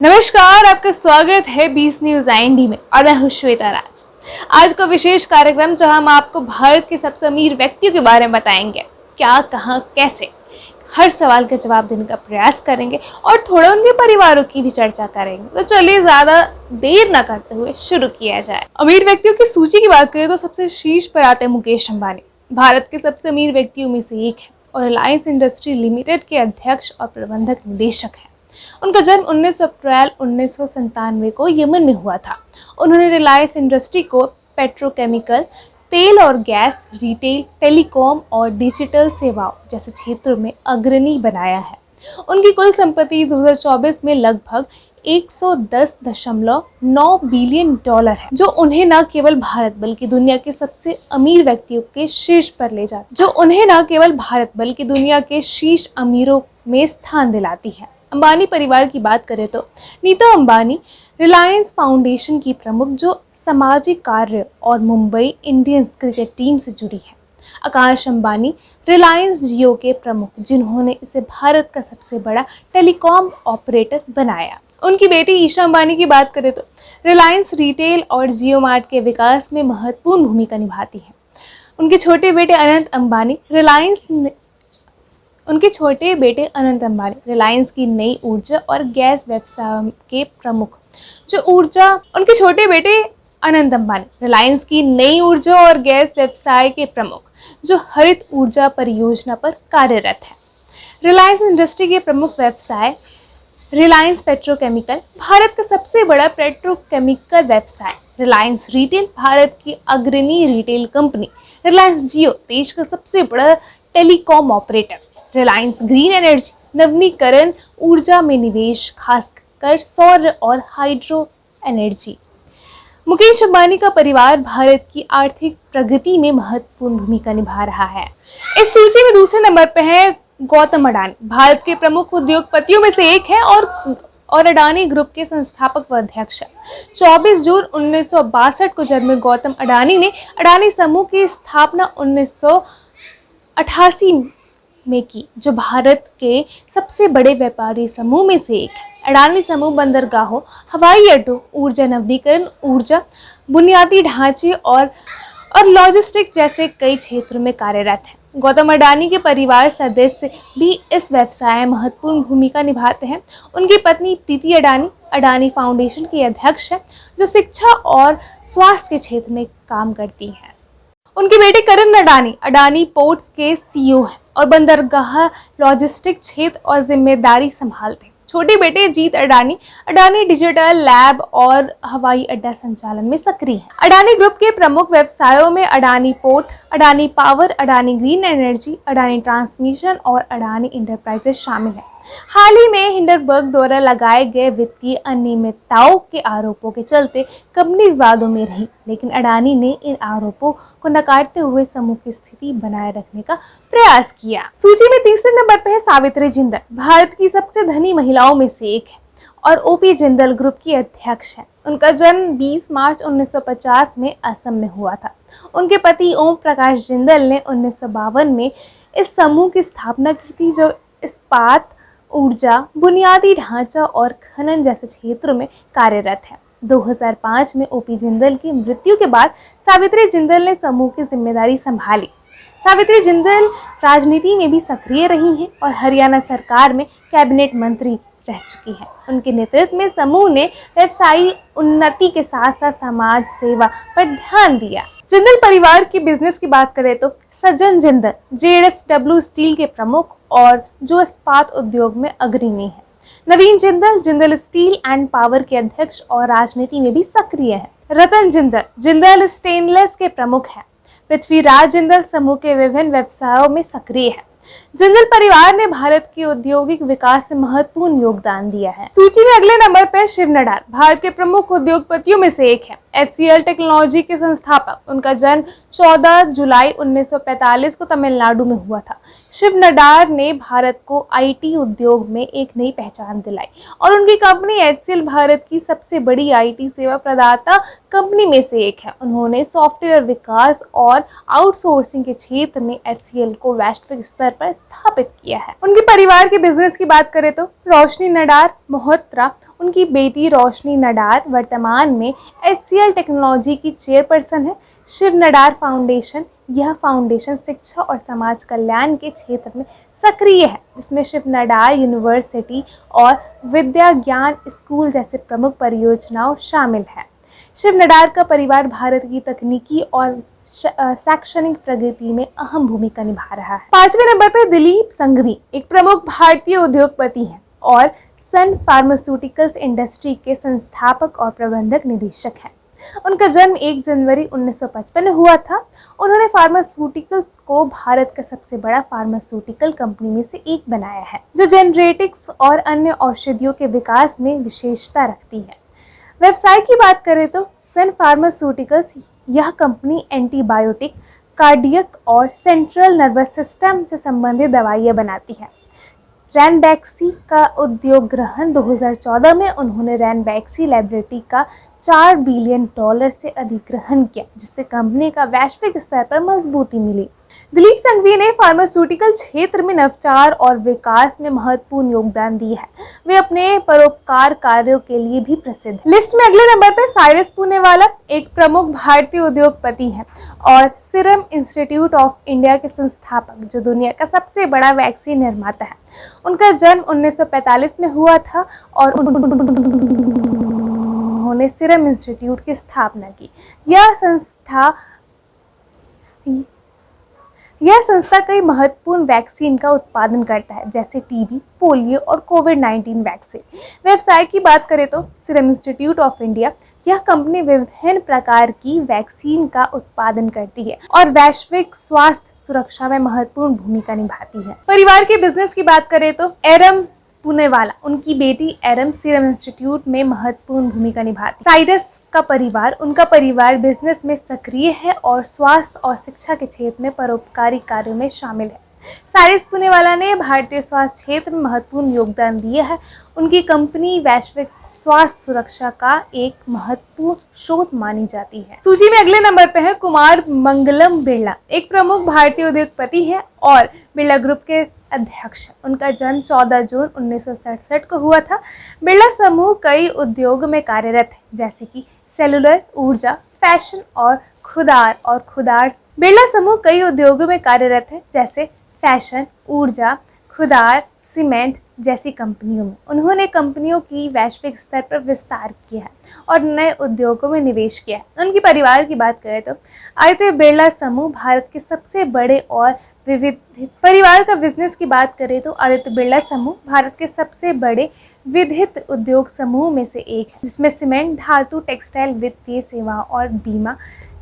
नमस्कार, आपका स्वागत है 20 न्यूज IND में और मैं हूं श्वेता राज। आज का विशेष कार्यक्रम जहां हम आपको भारत के सबसे अमीर व्यक्तियों के बारे में बताएंगे। क्या, कहां, कैसे, हर सवाल का जवाब देने का प्रयास करेंगे और थोड़ा उनके परिवारों की भी चर्चा करेंगे। तो चलिए ज्यादा देर न करते हुए शुरू किया जाए। अमीर व्यक्तियों की सूची की बात करें तो सबसे शीर्ष पर आते हैं मुकेश अंबानी। भारत के सबसे अमीर व्यक्तियों में से एक है और रिलायंस इंडस्ट्री लिमिटेड के अध्यक्ष और प्रबंधक निदेशक है। उनका जन्म 19 अप्रैल 1997 को यमन में हुआ था। उन्होंने रिलायंस इंडस्ट्री को पेट्रोकेमिकल, तेल और गैस, रिटेल, टेलीकॉम और डिजिटल सेवाओं जैसे क्षेत्रों में अग्रणी बनाया है। उनकी कुल संपत्ति 2024 में लगभग 110.9 बिलियन डॉलर है, जो उन्हें न केवल भारत बल्कि दुनिया के सबसे अमीर व्यक्तियों के शीर्ष अमीरों में स्थान दिलाती है। अंबानी परिवार की बात करें तो नीता अंबानी रिलायंस फाउंडेशन की प्रमुख, जो सामाजिक कार्य और मुंबई इंडियंस क्रिकेट टीम से जुड़ी है। आकाश अंबानी रिलायंस जियो के प्रमुख, जिन्होंने इसे भारत का सबसे बड़ा टेलीकॉम ऑपरेटर बनाया। उनकी बेटी ईशा अंबानी की बात करें तो रिलायंस रिटेल और जियो मार्ट के विकास में महत्वपूर्ण भूमिका निभाती है। उनके छोटे बेटे अनंत अंबानी रिलायंस की नई ऊर्जा और गैस व्यवसाय के प्रमुख, जो हरित ऊर्जा परियोजना पर कार्यरत है। रिलायंस इंडस्ट्री के प्रमुख व्यवसाय रिलायंस पेट्रोकेमिकल, भारत का सबसे बड़ा पेट्रोकेमिकल व्यवसाय। रिलायंस रिटेल, भारत की अग्रणी रिटेल कंपनी। रिलायंस जियो, देश का सबसे बड़ा telecom operator. Reliance green energy, नवीनीकरण ऊर्जा में निवेश, खासकर सौर और हाइड्रो एनर्जी। मुकेश अंबानी का परिवार भारत की आर्थिक प्रगति में महत्वपूर्ण भूमिका निभा रहा है। इस सूची में दूसरे नंबर पर है गौतम अडानी। भारत के प्रमुख उद्योगपतियों में से एक है और अडानी ग्रुप के संस्थापक व अध्यक्ष है। 24 जून 1962 को जन्मे गौतम अडानी ने अडानी समूह की स्थापना 1988 में की, जो भारत के सबसे बड़े व्यापारी समूह में से एक है। अडानी समूह बंदरगाहों, हवाई अड्डों, ऊर्जा, नवीकरण ऊर्जा, बुनियादी ढांचे और लॉजिस्टिक जैसे कई क्षेत्रों में कार्यरत है। गौतम अडानी के परिवार सदस्य भी इस व्यवसाय में महत्वपूर्ण भूमिका निभाते हैं। उनकी पत्नी प्रीति अडानी अडानी फाउंडेशन की अध्यक्ष है, जो शिक्षा और स्वास्थ्य के क्षेत्र में काम करती है। उनके बेटे करण अडानी अडानी पोर्ट्स के CEO हैं और बंदरगाह, लॉजिस्टिक क्षेत्र और जिम्मेदारी संभालते हैं। छोटे बेटे जीत अडानी अडानी डिजिटल लैब और हवाई अड्डा संचालन में सक्रिय हैं। अडानी ग्रुप के प्रमुख व्यवसायों में Adani port, Adani power, Adani green energy, Adani transmission और अडानी इंटरप्राइजेज शामिल है। हाल ही में हिंडनबर्ग द्वारा लगाए गए वित्तीय अनियमितताओं के आरोपों के चलते कंपनी विवादों में रही, लेकिन अडानी ने इन आरोपों को नकारते हुए समूह की स्थिति बनाए रखने का प्रयास किया। सूची में तीसरे नंबर पर है सावित्री जिंदल। भारत की सबसे धनी महिलाओं में से एक है और OP जिंदल ग्रुप की अध्यक्ष है। उनका जन्म 20 मार्च 1950 में असम में हुआ था। उनके पति ओम प्रकाश जिंदल ने 1952 में इस समूह की स्थापना की थी, जो इस्पात, ऊर्जा, बुनियादी ढांचा और खनन जैसे क्षेत्रों में कार्यरत है। 2005 में OP जिंदल की मृत्यु के बाद सावित्री जिंदल ने समूह की जिम्मेदारी संभाली। सावित्री जिंदल राजनीति में भी सक्रिय रही हैं और हरियाणा सरकार में कैबिनेट मंत्री रह चुकी हैं। उनके नेतृत्व में समूह ने व्यवसायी उन्नति के साथ साथ समाज सेवा पर ध्यान दिया। जिंदल परिवार की बिजनेस की बात करें तो सज्जन जिंदल JSW स्टील के प्रमुख और जो इस्पात उद्योग में अग्रणी है। Naveen Jindal Jindal steel and power के अध्यक्ष और राजनीति में भी सक्रिय है। रतन जिंदल जिंदल स्टेनलेस के प्रमुख है। पृथ्वीराज जिंदल समूह के विभिन्न व्यवसायों में सक्रिय है। जिंदल परिवार ने भारत के औद्योगिक विकास में महत्वपूर्ण योगदान दिया है। सूची में अगले नंबर पर शिव नडार भारत के प्रमुख उद्योगपतियों में से एक है। HCL टेक्नोलॉजी के संस्थापक। उनका जन्म 14 जुलाई 1945 को तमिलनाडु में हुआ था। शिव नडार ने भारत को IT उद्योग में एक नई पहचान दिलाई और उनकी कंपनी HCL भारत की सबसे बड़ी IT सेवा प्रदाता कंपनी में से एक है। उन्होंने सॉफ्टवेयर विकास और आउटसोर्सिंग के क्षेत्र में HCL को वैश्विक स्तर पर स्थापित किया है। उनके परिवार के बिजनेस की बात करें तो रोशनी नडार मोहत्रा, उनकी बेटी रोशनी नडार वर्तमान में HCL टेक्नोलॉजी की चेयरपर्सन है। शिव नडार फाउंडेशन, यह फाउंडेशन शिक्षा और समाज कल्याण के क्षेत्र में सक्रिय है, जिसमें शिव नडार यूनिवर्सिटी और विद्या ज्ञान स्कूल जैसे प्रमुख परियोजनाओं शामिल है। शिव नडार का परिवार भारत की तकनीकी और शैक्षणिक प्रगति में अहम भूमिका निभा रहा है। 5वें नंबर पर दिलीप संघवी एक प्रमुख भारतीय उद्योगपति हैं और सन फार्मास्यूटिकल्स इंडस्ट्री के संस्थापक और प्रबंधक निदेशक हैं। उनका जन्म 1 जनवरी 1955 में हुआ था। उन्होंने फार्मास्यूटिकल्स को भारत का सबसे बड़ा फार्मास्यूटिकल कंपनी में से एक बनाया है, जो जेनरेटिक्स और अन्य औषधियों के विकास में विशेषता रखती है। व्यवसाय की बात करें तो सन फार्मास्यूटिकल्स, यह कंपनी एंटीबायोटिक, कार्डियक और सेंट्रल नर्वस सिस्टम से संबंधित दवाइयां बनाती है। रैनबैक्सी का उद्योग ग्रहण 2014 में उन्होंने रैनबैक्सी लैबोरेटरी का $4 बिलियन से अधिग्रहण किया, जिससे कंपनी का वैश्विक स्तर पर मजबूती मिली। दिलीप संघवी ने फार्मास्यूटिकल क्षेत्र में नवाचार और विकास में महत्वपूर्ण योगदान दिया है। वे अपने परोपकार कार्यों के लिए भी प्रसिद्ध हैं। लिस्ट में अगले नंबर पर साइरस पूनेवाला एक प्रमुख भारतीय उद्योगपति हैं और सीरम इंस्टीट्यूट ऑफ इंडिया के संस्थापक, जो दुनिया का सबसे बड़ा वैक्सीन निर्माता है। उनका जन्म 1945 में हुआ था और उन्होंने सीरम इंस्टीट्यूट की स्थापना की। यह संस्था कई महत्वपूर्ण वैक्सीन का उत्पादन करता है, जैसे टीबी, पोलियो और कोविड-19 वैक्सीन। व्यवसाय की बात करें तो सीरम इंस्टीट्यूट ऑफ इंडिया, यह कंपनी विभिन्न प्रकार की वैक्सीन का उत्पादन करती है और वैश्विक स्वास्थ्य सुरक्षा में महत्वपूर्ण भूमिका निभाती है। परिवार के बिजनेस की बात करें तो एरम पूनेवाला, उनकी बेटी एरम सीरम इंस्टीट्यूट में महत्वपूर्ण भूमिका निभाती है। साइरस का परिवार, उनका परिवार बिजनेस में सक्रिय है और स्वास्थ्य और शिक्षा के क्षेत्र में परोपकारी कार्यों में शामिल है। साइरस पूनेवाला ने भारतीय स्वास्थ्य क्षेत्र में महत्वपूर्ण योगदान दिया है। उनकी कंपनी वैश्विक स्वास्थ्य सुरक्षा का एक महत्वपूर्ण स्रोत मानी जाती है। सूची में अगले नंबर पे है कुमार मंगलम बिरला, एक प्रमुख भारतीय उद्योगपति है और बिरला ग्रुप के अध्यक्ष। उनका जन्म 14 जून 1967 को हुआ था। बिरला समूह कई उद्योग में कार्यरत है, जैसे कि सेलुलर, ऊर्जा, फैशन और खुदार। बिरला समूह कई उद्योगों में कार्यरत है, जैसे फैशन, ऊर्जा, खुदार, सीमेंट जैसी कंपनियों में। उन्होंने कंपनियों की वैश्विक स्तर पर विस्तार किया है और नए उद्योगों में निवेश किया है। उनके परिवार की बात करें तो आदित्य बिरला समूह भारत के सबसे बड़े और विविध परिवार का बिजनेस की बात करें तो आदित्य बिरला समूह भारत के सबसे बड़े विविध उद्योग समूह में से एक है, जिसमें सीमेंट, धातु, टेक्सटाइल, वित्तीय सेवा और बीमा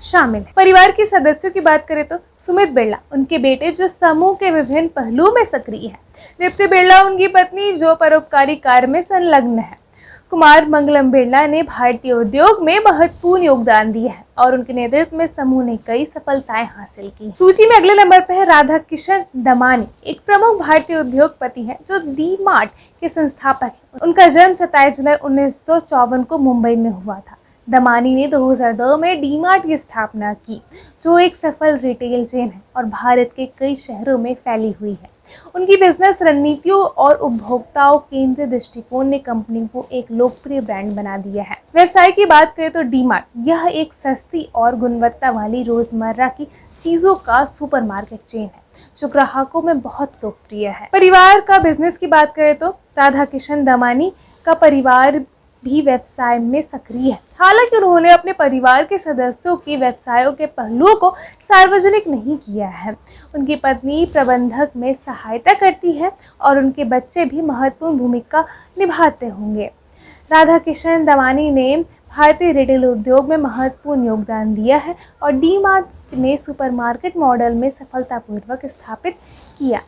शामिल है। परिवार के सदस्यों की बात करें तो सुमित बिरला, उनके बेटे, जो समूह के विभिन्न पहलुओं में सक्रिय है। दीप्ति बिरला, उनकी पत्नी, जो परोपकारी कार्य में संलग्न है। कुमार मंगलम बिरला ने भारतीय उद्योग में महत्वपूर्ण योगदान दिया है और उनके नेतृत्व में समूह ने कई सफलताएं हासिल की। सूची में अगले नंबर पर है राधा किशन दमानी, एक प्रमुख भारतीय उद्योगपति हैं, जो डी मार्ट के संस्थापक हैं। उनका जन्म 27 जुलाई 1954 को मुंबई में हुआ था। दमानी ने 2002 में डी मार्ट की स्थापना की, जो एक सफल रिटेल चेन है और भारत के कई शहरों में फैली हुई है। उनकी बिजनेस रणनीतियों और उपभोक्ताओं केंद्रित दृष्टिकोण ने कंपनी को एक लोकप्रिय ब्रांड बना दिया है। व्यवसाय की बात करें तो डी-मार्ट, यह एक सस्ती और गुणवत्ता वाली रोजमर्रा की चीजों का सुपरमार्केट चेन है, जो ग्राहकों में बहुत लोकप्रिय है। परिवार का बिजनेस की बात करें तो राधा किशन दमानी का परिवार भी व्यवसाय में सक्रिय है। हालांकि उन्होंने अपने परिवार के सदस्यों की व्यवसायों के पहलुओं को सार्वजनिक नहीं किया है। उनकी पत्नी प्रबंधक में सहायता करती है और उनके बच्चे भी महत्वपूर्ण भूमिका निभाते होंगे। राधा किशन दमानी ने भारतीय रिटेल उद्योग में महत्वपूर्ण योगदान दिया है और डी मार्ट ने सुपरमार्केट मॉडल में सफलतापूर्वक स्थापित किया।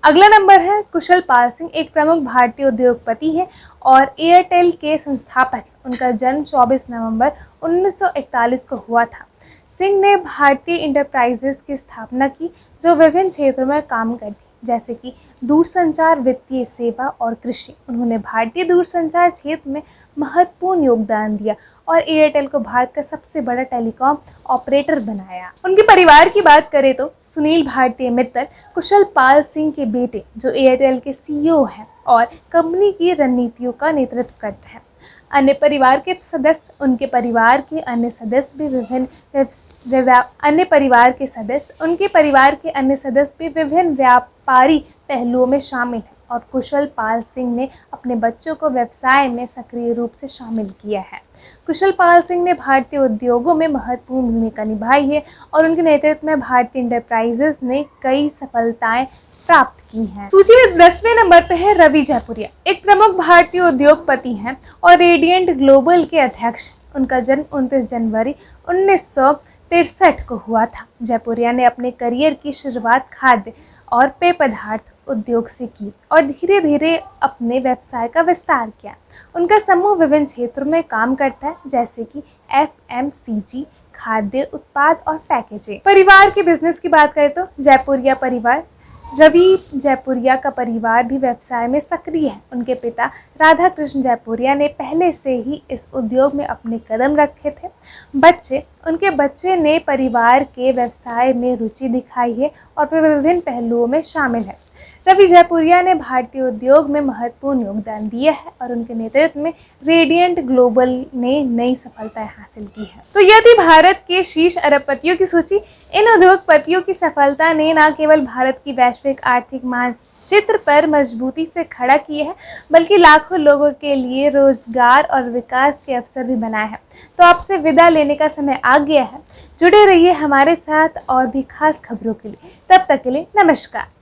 अगला नंबर है कुशल पाल सिंह, एक प्रमुख भारतीय उद्योगपति है और एयरटेल के संस्थापक हैं। उनका जन्म 24 नवंबर 1941 को हुआ था। सिंह ने भारतीय इंटरप्राइजेस की स्थापना की, जो विभिन्न क्षेत्रों में काम करती, जैसे कि दूरसंचार, वित्तीय सेवा और कृषि। उन्होंने भारतीय दूरसंचार क्षेत्र में महत्वपूर्ण योगदान दिया और एयरटेल को भारत का सबसे बड़ा टेलीकॉम ऑपरेटर बनाया। उनके परिवार की बात करें तो सुनील भारती मित्तल कुशल पाल सिंह के बेटे जो एयरटेल के सीईओ हैं और कंपनी की रणनीतियों का नेतृत्व करते हैं। अन्य परिवार के सदस्य उनके परिवार के अन्य सदस्य भी विभिन्न व्यापारी पहलुओं में शामिल हैं और कुशल पाल सिंह ने अपने बच्चों को व्यवसाय में सक्रिय रूप से शामिल किया है। कुशल पाल सिंह ने भारतीय उद्योगों में महत्वपूर्ण भूमिका निभाई है और उनके नेतृत्व में भारतीय इंटरप्राइजेज ने कई सफलताएं प्राप्त की हैं। सूची में 10वें नंबर पे है रवि जयपुरिया। एक प्रमुख भारतीय उद्योगपति हैं और रेडियंट ग्लोबल के अध्यक्ष। उनका जन्म 29 जनवरी 1963 को हुआ था। जयपुरिया ने अपने करियर की शुरुआत खाद्य और पेय पदार्थ उद्योग से की और धीरे धीरे अपने व्यवसाय का विस्तार किया। उनका समूह विभिन्न क्षेत्रों में काम करता है, जैसे कि FMCG, खाद्य उत्पाद और पैकेजिंग। परिवार के बिजनेस की बात करें तो जयपुरिया परिवार, रवि जयपुरिया का परिवार भी व्यवसाय में सक्रिय है। उनके पिता राधा कृष्ण जयपुरिया ने पहले से ही इस उद्योग में अपने कदम रखे थे। उनके बच्चे ने परिवार के व्यवसाय में रुचि दिखाई है और वे विभिन्न पहलुओं में शामिल है। रवि जयपुरिया ने भारतीय उद्योग में महत्वपूर्ण योगदान दिया है और उनके नेतृत्व में रेडियंट ग्लोबल ने नई सफलताएं हासिल की है। तो यदि भारत के शीर्ष अरबपतियों की सूची, इन उद्योगपतियों की सफलता ने न केवल भारत की वैश्विक आर्थिक मानचित्र पर मजबूती से खड़ा किया है, बल्कि लाखों लोगों के लिए रोजगार और विकास के अवसर भी बनाए हैं। तो आपसे विदा लेने का समय आ गया है। जुड़े रहिए हमारे साथ और भी खास खबरों के लिए। तब तक के लिए नमस्कार।